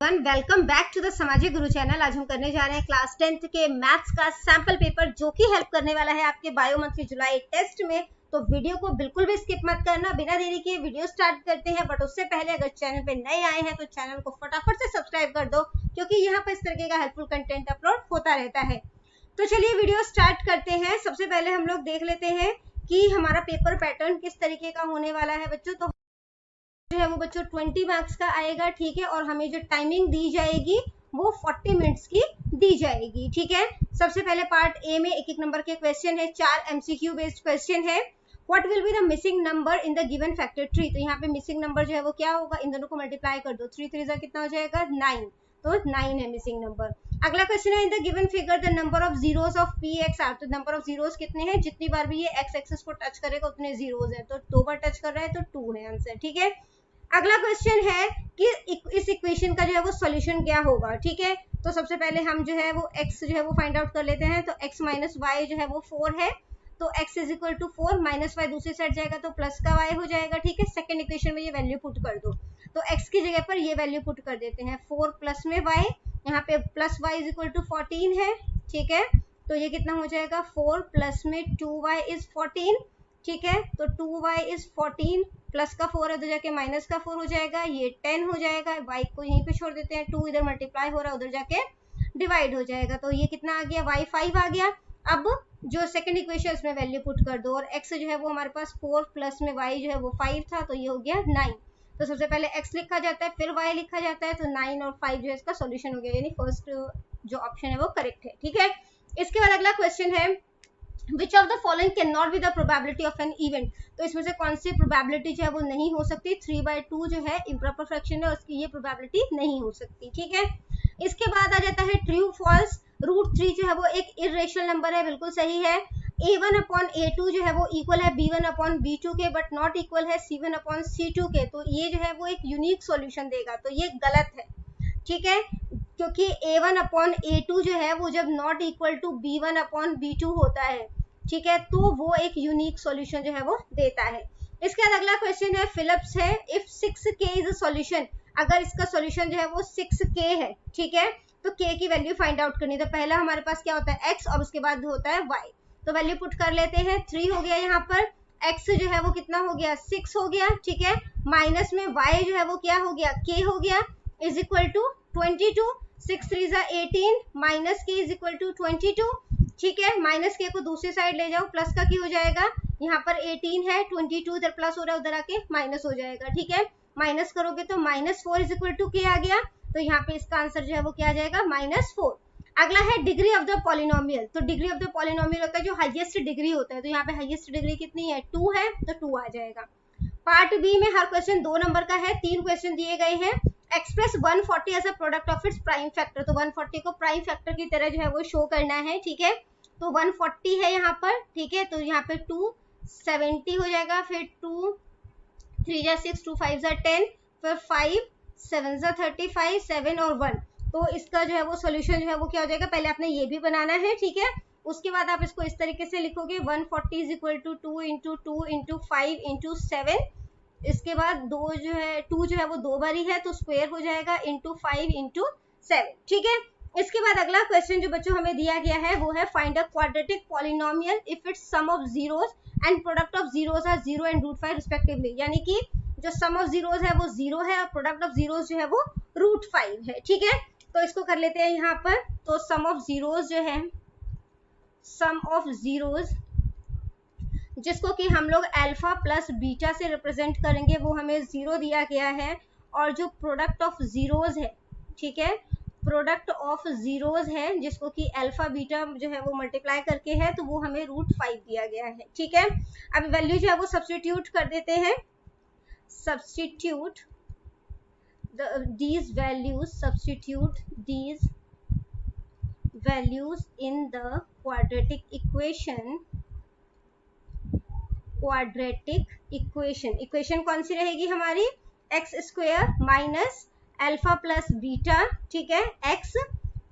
Welcome back to the सामाजिक गुरु channel. आज हम करने जा रहे हैं क्लास 10th के मैथ्स का सैंपल पेपर, जो कि हेल्प करने वाला है आपके बायो मंथली जुलाई टेस्ट में। तो वीडियो को बिल्कुल भी स्किप मत करना। बिना देरी के वीडियो स्टार्ट करते हैं, बट उससे पहले अगर चैनल पे नए आए हैं तो चैनल को फटाफट से सब्सक्राइब कर दो, क्योंकि यहाँ पर इस तरीके का हेल्पफुल कंटेंट अपलोड होता रहता है। तो चलिए वीडियो स्टार्ट करते हैं। सबसे पहले हम लोग देख लेते हैं कि हमारा पेपर पैटर्न किस तरीके का होने वाला है बच्चों। तो जो है वो बच्चों 20 मार्क्स का आएगा, ठीक है। और हमें जो टाइमिंग दी जाएगी वो 40 मिनट्स की दी जाएगी, ठीक है। सबसे पहले पार्ट ए में एक नंबर के क्वेश्चन है, 4 एमसीक्यू बेस्ड क्वेश्चन है। What will be the missing number in the given factor tree. तो यहाँ पे मिसिंग नंबर जो है वो क्या होगा, इन दोनों को मल्टीप्लाई कर दो, 3 3 कितना हो जाएगा 9, तो 9 है मिसिंग नंबर। अगला क्वेश्चन है, in the given figure the number of zeros of p x are. तो नंबर ऑफ जीरोस कितने हैं, जितनी बार भी ये एक्स एक्सिस को टच करेगा उतने जीरोस है, तो 2 बार टच कर रहा है तो 2 है आंसर, ठीक है। अगला क्वेश्चन है कि इस इक्वेशन का जो है वो सॉल्यूशन क्या होगा, ठीक है। तो सबसे पहले हम जो है वो x जो है वो फाइंड आउट कर लेते हैं। तो x माइनस वाई जो है वो 4 है, तो x is equal to 4, minus y दूसरी साइड जाएगा तो प्लस का y हो जाएगा, ठीक है। सेकंड इक्वेशन में ये वैल्यू पुट कर दो, तो x की जगह पर ये वैल्यू पुट कर देते हैं, 4 प्लस में y, यहाँ पे plus y is equal to 14 है, ठीक है। तो ये कितना हो जाएगा, 4 प्लस में 2y इज 14, ठीक है। तो 2y इज 14, प्लस का 4 है उधर जाके माइनस का 4 हो जाएगा, ये 10 हो जाएगा। y को यहीं पे छोड़ देते हैं, 2 इधर मल्टीप्लाई हो रहा है उधर जाके डिवाइड हो जाएगा, तो ये कितना आ गया, y 5 आ गया। अब जो सेकंड इक्वेशन में वैल्यू पुट कर दो, और x जो है वो हमारे पास 4 प्लस में y जो है वो 5 था, तो ये हो गया 9। तो सबसे पहले x लिखा जाता है, फिर y लिखा जाता है, तो 9 और 5 जो है इसका सोल्यूशन हो गया, यानी फर्स्ट जो ऑप्शन है वो करेक्ट है, ठीक है। इसके बाद अगला क्वेश्चन है, Which of the following cannot be the probability of an event। तो इसमें से कौन सी प्रोबेबिलिटी जो है वो नहीं हो सकती, 3/2 जो है इम्प्रॉपर फ्रैक्शन है, उसकी ये प्रोबेबिलिटी नहीं हो सकती, ठीक है। इसके बाद आ जाता है ट्रू फॉल्स। √3 जो है वो एक इरेशनल नंबर है, बिल्कुल सही है। a1 अपॉन a2 जो है वो इक्वल है b1 अपॉन b2 के, बट नॉट इक्वल है c1 अपॉन c2 के, तो ये जो है वो एक यूनिक सॉल्यूशन देगा, तो ये गलत है, ठीक है। क्योंकि a1 अपॉन a2 जो है वो जब not equal to b1 upon b2 होता है, ठीक है, तो वो एक यूनिक सॉल्यूशन जो है वो देता है। इसके बाद अगला क्वेश्चन है, फिलिप्स है, if 6k is a solution. अगर इसका सॉल्यूशन जो है वो 6k है, ठीक है, तो k की वैल्यू फाइंड आउट करनी। तो पहला हमारे पास क्या होता है x, और उसके बाद होता है y। तो वैल्यू पुट कर लेते हैं, 3 हो गया यहाँ पर, x जो है वो कितना हो गया 6 हो गया, ठीक है। माइनस में y जो है वो क्या हो गया k हो गया, is equal to 22, 6 3 18, minus k is equal to 22, ठीक है। माइनस के को दूसरी साइड ले जाओ, प्लस का की हो जाएगा, यहाँ पर 18 है, 22 इधर प्लस हो रहा है उधर आके माइनस हो जाएगा, ठीक है। माइनस करोगे तो -4 इज इक्वल टू के आ गया, तो यहाँ पे इसका आंसर जो है वो क्या आ जाएगा -4। अगला है डिग्री ऑफ द पॉलिनोमियल। तो डिग्री ऑफ द पॉलिनोमियल होता है जो हाईएस्ट डिग्री होता है, तो यहाँ पे हाईएस्ट डिग्री कितनी है 2 है, तो 2 आ जाएगा। पार्ट बी में हर क्वेश्चन 2 नंबर का है, 3 क्वेश्चन दिए गए हैं। Express 140 as a product of its prime factor. तो 140 को प्राइम फैक्टर की तरह जो है वो शो करना है, ठीक है। तो 140 है यहाँ पर, ठीक है, तो यहाँ पे 270 हो जाएगा, फिर 2 3 जा 6, 2 5 जा 10, फिर 5 7 जा 35, 7 और 1। तो इसका जो है वो सोल्यूशन जो है वो क्या हो जाएगा, पहले आपने ये भी बनाना है, ठीक है। उसके बाद आप इसको इस तरीके से लिखोगे, 140 is equal to 2 into 2 into 5 into 7। इसके बाद 2 जो है 2 जो है वो 2 बारी है, तो स्क्वायर हो जाएगा इंटू 5 इंटू 7, ठीक है। इसके बाद अगला क्वेश्चन जो बच्चों हमें दिया गया है वो है, find a quadratic polynomial if its sum of zeros and product of zeros are 0 and √5 respectively. यानी कि जो सम ऑफ जीरोस है वो 0 है और प्रोडक्ट ऑफ जीरोस जो है वो √5 है, ठीक है। तो इसको कर लेते हैं यहाँ पर। तो सम ऑफ जीरोस जो है, सम ऑफ जीरोस जिसको कि हम लोग अल्फा प्लस बीटा से रिप्रेजेंट करेंगे, वो हमें 0 दिया गया है। और जो प्रोडक्ट ऑफ जीरोस है, ठीक है, प्रोडक्ट ऑफ जीरोस है जिसको कि अल्फा बीटा जो है वो मल्टीप्लाई करके है, तो वो हमें √5 दिया गया है, ठीक है। अब वैल्यू जो है वो सब्स्टिट्यूट कर देते हैं, substitute these values, substitute these values in the quadratic equation। Equation कौन सी रहेगी हमारी, x square minus alpha plus beta, ठीक है, एक्स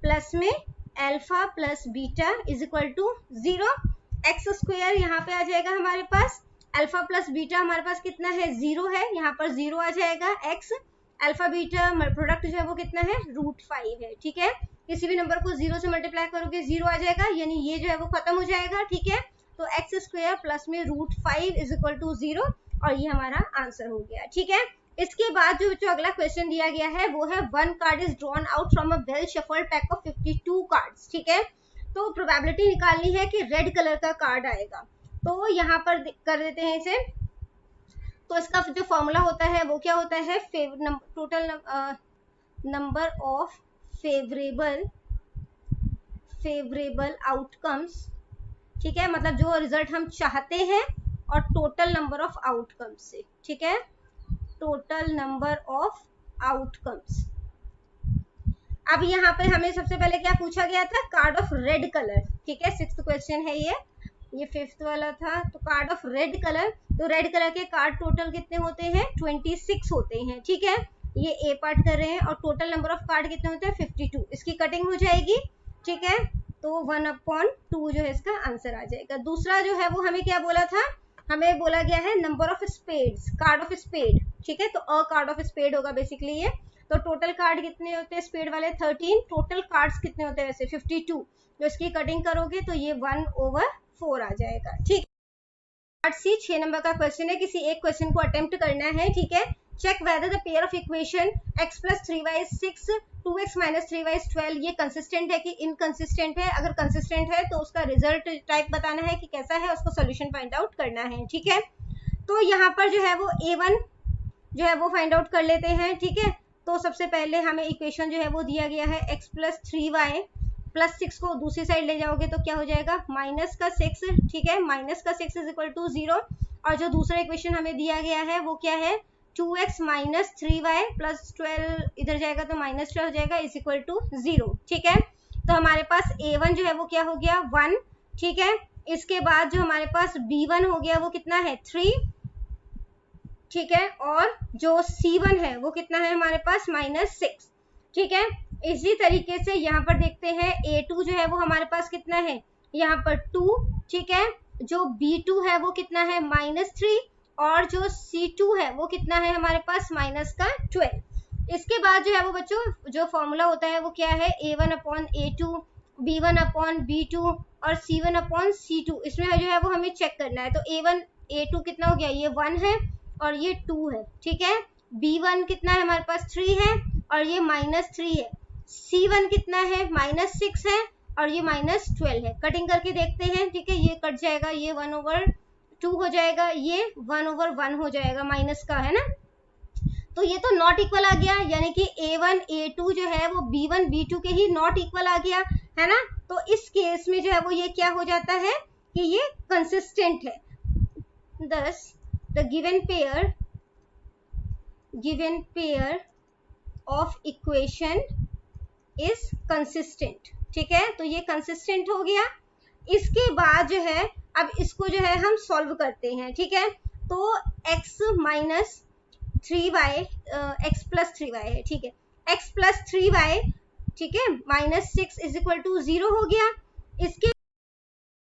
प्लस में alpha plus beta is equal to 0। X square यहाँ पे आ जाएगा हमारे पास, अल्फा प्लस बीटा हमारे पास कितना है 0 है, यहाँ पर 0 आ जाएगा, एक्स अल्फा बीटा प्रोडक्ट जो है वो कितना है, √5 है, ठीक है। किसी भी नंबर को 0 से मल्टीप्लाई करोगे 0 आ जाएगा, यानी ये जो है वो खत्म हो जाएगा, ठीक है। तो एक्स स्क्वायर प्लस में √5 इज इक्वल टू 0, और ये हमारा आंसर हो गया, ठीक है। इसके बाद जो अगला क्वेश्चन दिया गया है वो है 1 card is drawn out from a well shuffled pack of 52 cards, ठीक है। तो प्रोबेबिलिटी निकालनी है कि रेड कलर का कार्ड आएगा, तो यहाँ पर कर देते हैं इसे। तो इसका जो फॉर्मूला होता है वो क्या होता है, total number of favourable outcomes, ठीक है, मतलब जो रिजल्ट हम चाहते हैं और टोटल नंबर ऑफ आउटकम्स से, ठीक है, टोटल नंबर ऑफ आउटकम्स। अब यहाँ पे हमें सबसे पहले क्या पूछा गया था, कार्ड ऑफ रेड कलर, ठीक है, 6th क्वेश्चन है ये 5th वाला था। तो कार्ड ऑफ रेड कलर, तो रेड कलर के कार्ड टोटल कितने होते हैं, 26 होते हैं, ठीक है। ये ए पार्ट कर रहे हैं, और टोटल नंबर ऑफ कार्ड कितने होते हैं, 52। इसकी कटिंग हो जाएगी, ठीक है, तो 1/2 जो है इसका आंसर आ जाएगा। दूसरा जो है वो हमें क्या बोला था, हमें बोला गया है number of spades, card of spade, ठीक है, तो अ कार्ड ऑफ स्पेड होगा बेसिकली ये। तो टोटल कार्ड कितने होते हैं स्पेड वाले, 13, टोटल कार्ड्स कितने होते हैं वैसे 52। तो इसकी कटिंग करोगे तो ये 1/4 आ जाएगा, ठीक। पार्ट सी 6 नंबर का क्वेश्चन है, किसी एक क्वेश्चन को अटेम्प्ट करना है, ठीक है। Check whether the pair of equation x + 3y = 6 2x - 3y = 12 ये कंसिस्टेंट है कि इनकंसिस्टेंट है। अगर कंसिस्टेंट है तो उसका रिजल्ट टाइप बताना है कि कैसा है, उसको सोल्यूशन फाइंड आउट करना है, ठीक है। तो यहाँ पर जो है वो a1 जो है वो फाइंड आउट कर लेते हैं, ठीक है। तो सबसे पहले हमें इक्वेशन जो है वो दिया गया है x + 3y + 6 को दूसरी साइड ले जाओगे तो क्या हो जाएगा, -6, ठीक है, -6 = 0। और जो दूसरा इक्वेशन हमें दिया गया है वो क्या है, 2x - 3y + 12 इधर जाएगा तो -12 हो जाएगा = 0, ठीक है। तो हमारे पास a1 जो है वो क्या हो गया, 1, ठीक है। इसके बाद जो हमारे पास b1 हो गया वो कितना है, 3, ठीक है। और जो c1 है वो कितना है हमारे पास, -6, ठीक है। इसी तरीके से यहाँ पर देखते हैं a2 जो है वो हमारे पास कितना है, यहाँ पर 2, ठीक है। जो b2 है वो कितना है, -3, और जो c2 है वो कितना है हमारे पास, -12। इसके बाद जो है वो बच्चों जो फॉर्मूला होता है वो क्या है, a1/a2, b1/b2 और c1/c2। इसमें जो है वो हमें चेक करना है। तो a1 a2 कितना हो गया, ये 1 है और ये 2 है, ठीक है। b1 कितना है हमारे पास, 3 है और ये -3 है। c1 कितना है, -6 है और ये -12 है। कटिंग करके देखते हैं, ठीक है, ये कट जाएगा, ये 1/2 हो जाएगा, ये 1/1 हो जाएगा, माइनस का है ना। तो ये तो नॉट इक्वल आ गया, यानी कि a1 a2 जो है वो b1 b2 के ही नॉट इक्वल आ गया, है ना। तो इस केस में जो है वो ये क्या हो जाता है कि ये कंसिस्टेंट है। thus the given pair of equation is consistent, ठीक है। तो ये कंसिस्टेंट हो गया। इसके बाद जो है अब इसको जो है हम सॉल्व करते हैं, ठीक है। तो x - 3y x + 3y है, ठीक है, x + 3y, ठीक है, -6 = 0 हो गया। इसके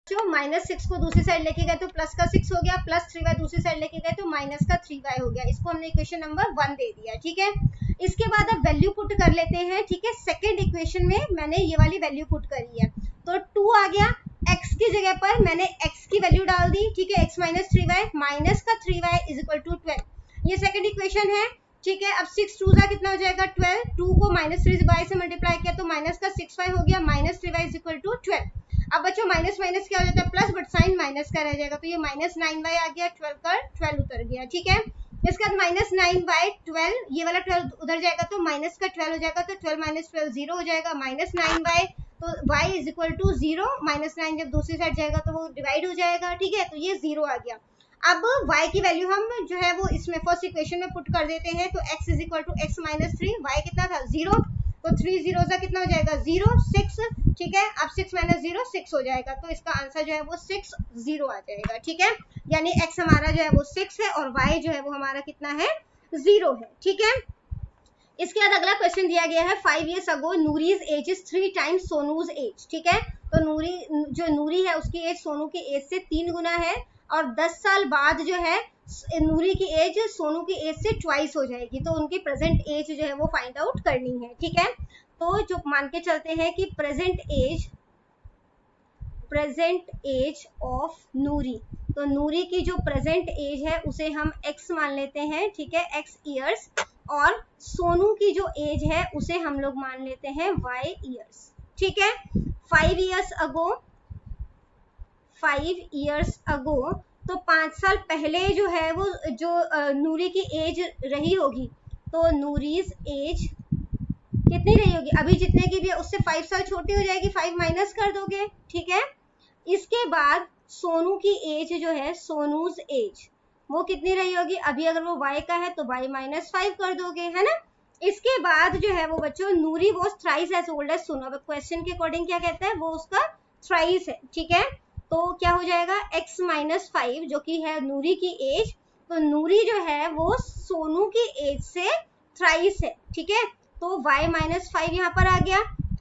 जो -6 को दूसरी साइड लेके गए तो प्लस का 6 हो गया, प्लस 3y दूसरी साइड लेके गए तो माइनस का 3y हो गया। इसको हमने इक्वेशन नंबर 1 दे दिया, ठीक है। इसके बाद अब वैल्यू पुट कर लेते हैं, ठीक है। सेकंड इक्वेशन में मैंने ये वाली वैल्यू पुट करी है, तो 2 आ गया। x की जगह पर मैंने x की वैल्यू डाल दी, ठीक है, x - 3y माइनस का 3y = 12। ये सेकंड इक्वेशन है, ठीक है। अब 6 2 सा कितना हो जाएगा, 12। 2 को -3y से मल्टीप्लाई किया तो माइनस का 6y हो गया, -3y = 12। अब बच्चों माइनस माइनस क्या हो जाता है, प्लस, बट साइन माइनस का रह जाएगा, तो ये -9y आ गया, 12 का 12 उतर गया, ठीक है। इसके बाद -9/12, ये वाला 12 उधर जाएगा तो माइनस का 12 हो जाएगा, तो 12 - 12 0 हो जाएगा, -9y, तो y = 0, -9 जब दूसरी साइड जाएगा तो वो डिवाइड हो जाएगा, ठीक है। तो ये 0 आ गया। अब y की वैल्यू हम जो है वो इसमें फर्स्ट इक्वेशन में पुट कर देते हैं, तो x = x - 3, y कितना था, 0, तो 3 0 सा कितना हो जाएगा, 0 6, ठीक है। अब 6 - 0 6 हो जाएगा, तो इसका आंसर जो है वो 6 0 आ जाएगा, ठीक है। यानी x हमारा जो है वो 6 है और y जो है वो हमारा कितना है, 0 है, ठीक है। इसके बाद अगला क्वेश्चन दिया गया है, 5 years ago Noori's age is 3 times Sonu's age, ठीक है। तो नूरी है उसकी एज सोनू की एज से 3 गुना है, और 10 साल बाद जो है नूरी की एज सोनू की एज से ट्वाइस हो जाएगी, तो उनकी प्रेजेंट एज जो है वो फाइंड आउट करनी है, ठीक है। तो जो मान के चलते हैं कि प्रेजेंट एज ऑफ नूरी, तो नूरी की जो प्रेजेंट एज है उसे हम x मान लेते हैं, ठीक है, x ईयर्स, और सोनू की जो एज है उसे हम लोग मान लेते हैं y ईयर्स, ठीक है। 5 इयर्स अगो, तो 5 साल पहले जो है वो जो नूरी की एज रही होगी, तो नूरीज एज कितनी रही होगी, अभी जितने की भी है उससे 5 साल छोटी हो जाएगी, 5 माइनस कर दोगे, ठीक है। इसके बाद सोनू की एज जो है, सोनूज एज वो कितनी रही होगी, अभी अगर वो y का है तो y माइनस 5 कर दोगे, है ना। इसके बाद जो है वो बच्चों Noori was thrice as old as Sonu, अब क्वेश्चन के अकॉर्डिंग क्या कहता है, वो उसका थ्राइस है, ठीक है। तो क्या हो जाएगा x माइनस 5 जो कि है नूरी की एज, तो नूरी जो है वो सोनू की एज से थ्राइस है, ठीक है। तो y माइनस 5 यहाँ पर आ गया।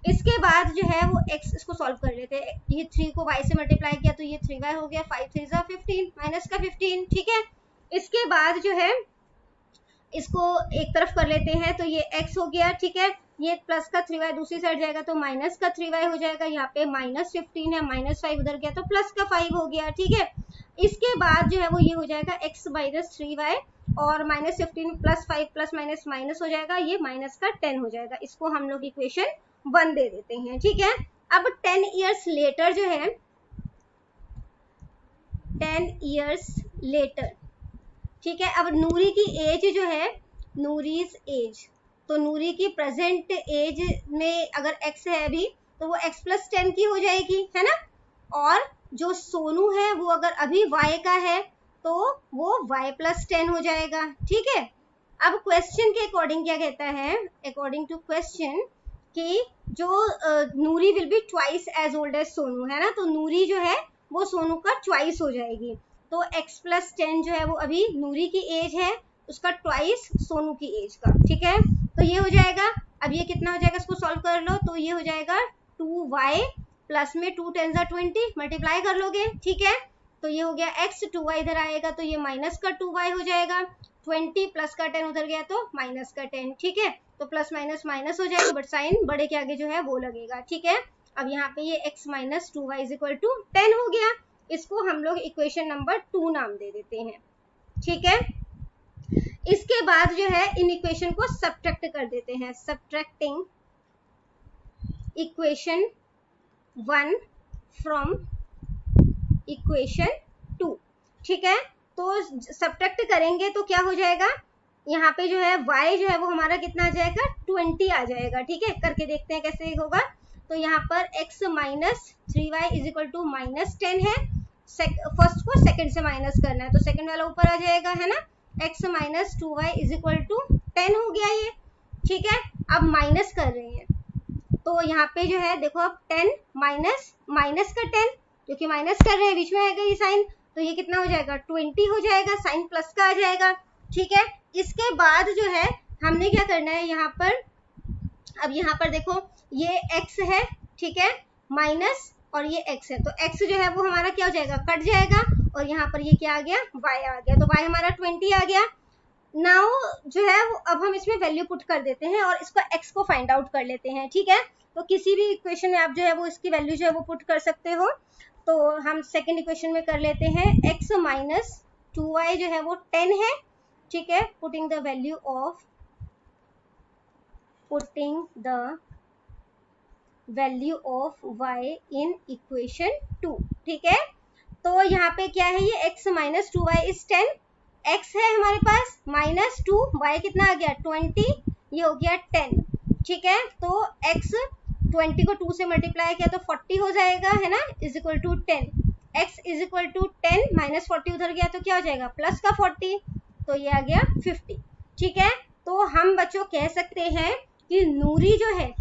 इसके बाद जो है वो x, इसको सॉल्व कर लेते हैं, ये 3 को y से मल्टीप्लाई किया तो ये 3y हो गया, 5 3 15 माइनस का 15, ठीक है। इसके बाद जो है इसको एक तरफ कर लेते हैं, तो ये x हो गया, ठीक है, ये प्लस का 3y दूसरी साइड जाएगा तो माइनस का 3y हो जाएगा, यहाँ पे माइनस 15 है, माइनस 5 उधर गया तो प्लस का 5 हो गया, ठीक है। इसके बाद जो है वो ये हो जाएगा x माइनस 3y, और minus 15 plus 5 plus minus minus हो जाएगा, ये माइनस का 10 हो जाएगा, इसको हम लोग इक्वेशन 1 दे देते हैं, ठीक है। अब 10 इयर्स लेटर जो है, 10 इयर्स लेटर, ठीक है, अब नूरी की एज जो है, नूरीज एज, तो नूरी की प्रेजेंट एज में अगर x है अभी तो वो x प्लस 10 की हो जाएगी, है ना। और जो सोनू है वो अगर अभी y का है तो वो y प्लस 10 हो जाएगा, ठीक है। अब क्वेश्चन के अकॉर्डिंग क्या कहता है, अकॉर्डिंग टू क्वेश्चन कि जो Noori will be twice as old as Sonu, है ना, तो नूरी जो है वो सोनू का ट्वाइस हो जाएगी, तो x प्लस 10 जो है वो अभी नूरी की एज है, उसका ट्वाइस सोनू की एज का, ठीक है। तो ये हो जाएगा, अब ये कितना हो जाएगा, इसको सॉल्व कर लो, तो ये हो जाएगा 2y प्लस में 2 10 20 मल्टीप्लाई कर लोगे, ठीक है। तो ये हो गया x, 2y इधर आएगा तो ये माइनस का 2y हो जाएगा, 20 प्लस का 10 उधर गया तो माइनस का 10, ठीक है। तो प्लस माइनस माइनस हो जाएगा, बट साइन बड़े के आगे जो है वो लगेगा, ठीक है। अब यहाँ पे ये x minus 2y is equal to 10 हो गया, इसको हम लोग इक्वेशन नंबर 2 नाम दे देते हैं, ठीक है। इसके बाद जो है इन इक्वेशन को सब्ट्रैक्ट कर देते हैं, सब्ट्रैक्टिंग इक्वेशन 1 फ्रॉम इक्वेशन 2, ठीक है। तो सब्ट्रैक्ट करेंगे तो क्या हो जाएगा, यहाँ पे जो है y जो है वो हमारा कितना आ जाएगा, 20 आ जाएगा, ठीक है। करके देखते हैं कैसे होगा, तो यहाँ पर x minus 3y is equal to minus 10 है, फर्स्ट को सेकंड से माइनस करना है तो सेकंड वाला ऊपर आ जाएगा, है ना। x minus 2y is equal to 10 हो गया ये, ठीक है। अब माइनस कर रहे हैं तो यहाँ पे जो है देखो, अब 10 माइनस माइनस का 10, क्योंकि माइनस कर रहे हैं बीच में आएगा ये साइन, तो ये कितना हो जाएगा, 20 हो जाएगा, साइन प्लस का आ जाएगा, ठीक है। इसके बाद जो है हमने क्या करना है यहाँ पर, अब यहाँ पर देखो ये x है, ठीक है, माइनस और ये x है, तो x जो है वो हमारा क्या हो जाएगा, कट जाएगा, और यहाँ पर ये क्या आ गया, y आ गया, तो y हमारा 20 आ गया। नाउ जो है वो अब हम इसमें वैल्यू पुट कर देते हैं और इसको x को फाइंड आउट कर लेते हैं, ठीक है। तो किसी भी इक्वेशन में आप जो है वो इसकी वैल्यू जो है वो पुट कर सकते हो, तो हम सेकेंड इक्वेशन में कर लेते हैं, x माइनस 2y जो है वो 10 है, ठीक है, putting the value of y in equation 2, ठीक है। तो यहाँ पे क्या है, ये x minus 2y is 10, x है हमारे पास माइनस 2, y कितना आ गया 20, ये हो गया 10, ठीक है। तो x 20 को 2 से मल्टीप्लाई किया तो 40 हो जाएगा, है ना, is equal to 10, x is equal to 10 minus 40 उधर गया तो क्या हो जाएगा, प्लस का 40, तो ये आ गया 50, ठीक है। तो हम बच्चों कह सकते हैं कि नूरी जो है,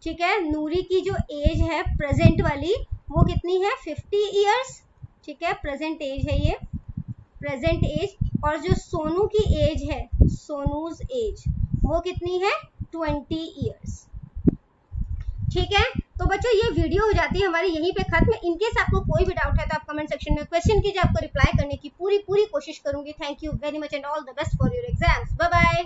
ठीक है, नूरी की जो एज है प्रेजेंट वाली वो कितनी है, 50 इयर्स, ठीक है, प्रेजेंट एज है ये, प्रेजेंट एज, और जो सोनू की एज है, सोनूज एज, वो कितनी है, 20 इयर्स, ठीक है। तो तो बच्चों ये वीडियो हो जाती है हमारी यहीं पे खत्म। इनकेस आपको कोई भी डाउट है तो आप कमेंट सेक्शन में क्वेश्चन कीजिए, आपको रिप्लाई करने की पूरी कोशिश करूंगी। Thank you very much and all the best for your exams. Bye bye.